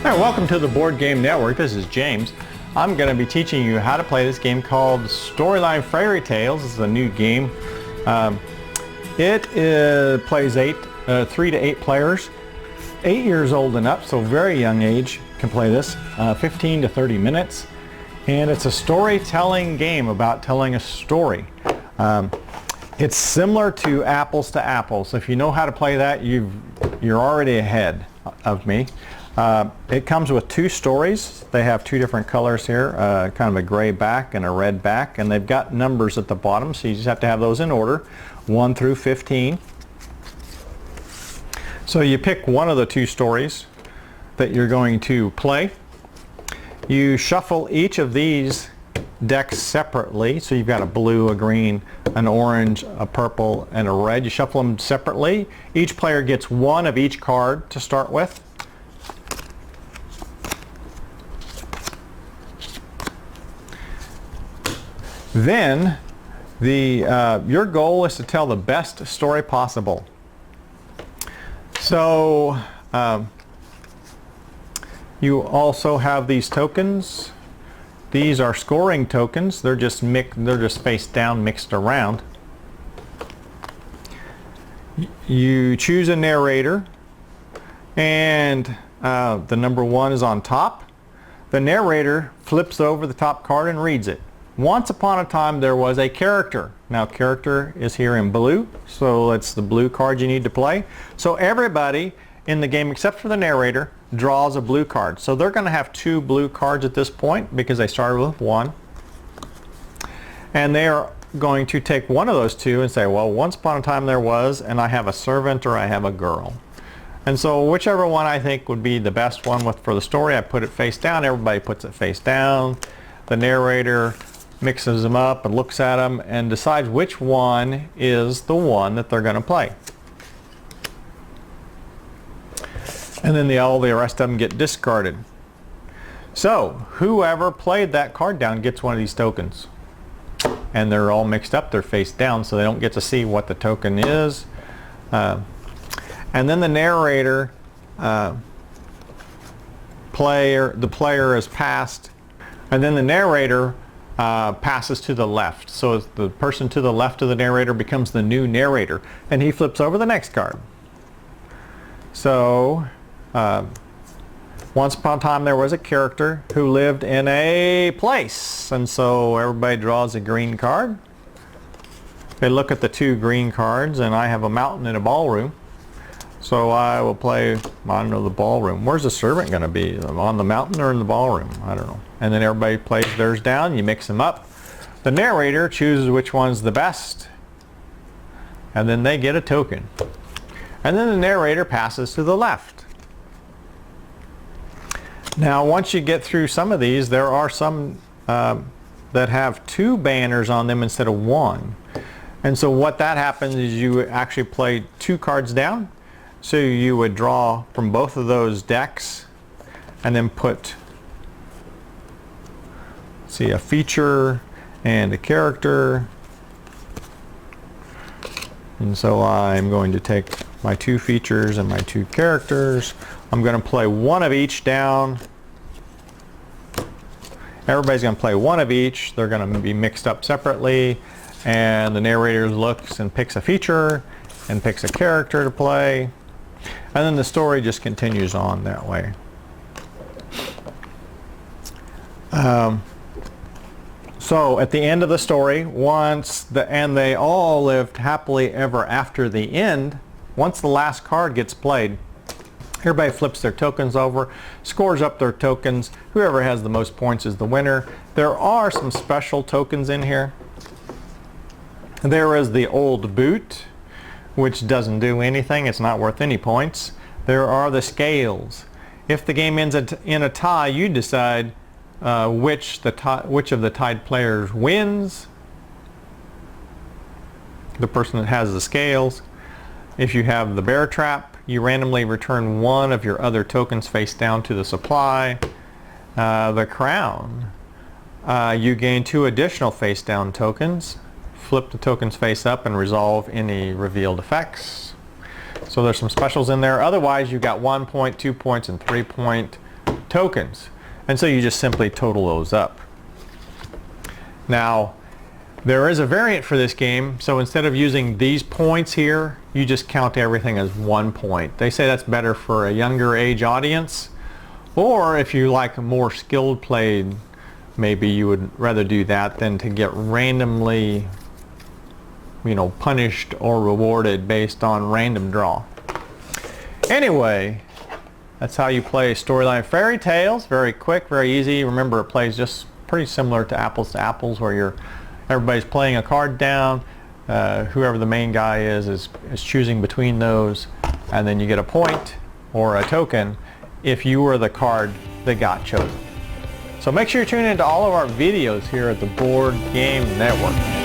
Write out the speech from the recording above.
Hi, welcome to the Board Game Network. This is James. I'm going to be teaching you how to play this game called Storyline Fairy Tales. This is a new game. It plays 3 to 8 players, 8 years old and up, so very young age can play this, 15 to 30 minutes. And it's a storytelling game about telling a story. It's similar to Apples to Apples. If you know how to play that, you're already ahead of me. It comes with 2 stories. They have 2 different colors here, kind of a gray back and a red back, and they've got numbers at the bottom, so you just have to have those in order, 1 through 15. So you pick one of the 2 stories that you're going to play. You shuffle each of these decks separately, so you've got a blue, a green, an orange, a purple, and a red. You shuffle them separately. Each player gets 1 of each card to start with. Then your goal is to tell the best story possible. So you also have these tokens. These are scoring tokens. They're just face down, mixed around. You choose a narrator, and the number 1 is on top. The narrator flips over the top card and reads it. Once upon a time there was a character. Now character is here in blue, so it's the blue card you need to play. So everybody in the game except for the narrator draws a blue card. So they're going to have 2 blue cards at this point because they started with 1. And they are going to take one of those 2 and say, well, once upon a time there was, and I have a servant or I have a girl. And so whichever one I think would be the best one for the story, I put it face down. Everybody puts it face down. The narrator mixes them up and looks at them and decides which one is the one that they're going to play. And then all the rest of them get discarded. So whoever played that card down gets one of these tokens. And they're all mixed up, they're face down, so they don't get to see what the token is. And then the narrator, the player is passed, and then the narrator passes to the left. So the person to the left of the narrator becomes the new narrator, and he flips over the next card. So once upon a time there was a character who lived in a place, and so everybody draws a green card. They look at the 2 green cards, and I have a mountain and a ballroom. So I will play, I don't know, the ballroom. Where's the servant going to be? On the mountain or in the ballroom? I don't know. And then everybody plays theirs down. You mix them up. The narrator chooses which one's the best. And then they get a token. And then the narrator passes to the left. Now once you get through some of these, there are some that have 2 banners on them instead of 1. And so what that happens is you actually play 2 cards down. So you would draw from both of those decks and then put, a feature and a character. And so I'm going to take my 2 features and my 2 characters. I'm going to play 1 of each down. Everybody's going to play 1 of each. They're going to be mixed up separately. And the narrator looks and picks a feature and picks a character to play. And then the story just continues on that way. So at the end of the story, and they all lived happily ever after the end, once the last card gets played, everybody flips their tokens over, scores up their tokens. Whoever has the most points is the winner. There are some special tokens in here. There is the old boot, which doesn't do anything. It's not worth any points. There are the scales. If the game ends in a tie, you decide which of the tied players wins. The person that has the scales. If you have the bear trap, you randomly return 1 of your other tokens face down to the supply. The crown, you gain 2 additional face down tokens. Flip the tokens face up and resolve any revealed effects. So there's some specials in there. Otherwise, you've got 1 point, 2 points, and 3 point tokens. And so you just simply total those up. Now, there is a variant for this game, so instead of using these points here, you just count everything as 1 point. They say that's better for a younger age audience, or if you like a more skilled play, maybe you would rather do that than to get randomly, punished or rewarded based on random draw. Anyway, that's how you play Storyline Fairy Tales. Very quick, very easy. Remember, it plays just pretty similar to Apples, where everybody's playing a card down. Whoever the main guy is choosing between those, and then you get a point or a token if you were the card that got chosen. So make sure you tune into all of our videos here at the Board Game Network.